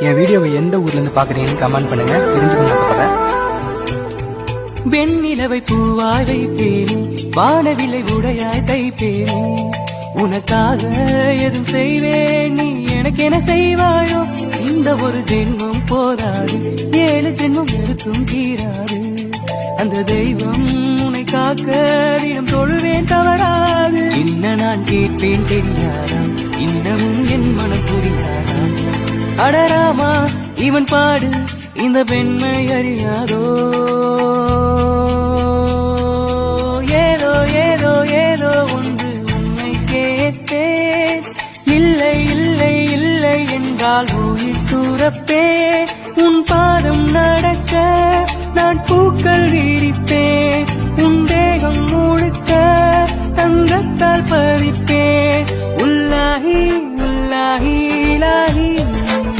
என் வீடியோவை எந்த ஊர்ல இருந்து பாக்குறீங்கன்னு கமெண்ட் பண்ணுங்க, தெரிஞ்சுக்கணும்னு ஆசைப்படுறேன். வெண்ணிலவை பூவாய் வைப்பேனே, வானவில்லை உடையாய் தைப்பேனே, உனக்காக எதுவும் செய்வேன், நீ எனக்கு என்ன செய்வாயோ? இந்த ஒரு ஜென்மம் போதாது, 7 ஜென்மம் எடுத்தும் தீராது. அந்த தெய்வம் உன்னை காக்க தினம் தொழுவேன் தவறாது. என்ன நான் கேட்பேன் தெரியாதா, இன்னமும் என் மனம் புரியாதா? அடராமா இவன் பாடு இந்த பெண்மை அறியாதோ? ஏதோ ஏதோ ஏதோ ஒன்று உன்னை கேட்பேன், இல்லை இல்லை இல்லை என்றால் உயிர் துறப்பேன். உன் பாதம் நடக்க நான் பூக்கள் விரிப்பேன், உன் தேகம் முழுக்க தங்கத்தால் பதிப்பேன். உல்லாஹி உல்லாஹி இலாஹி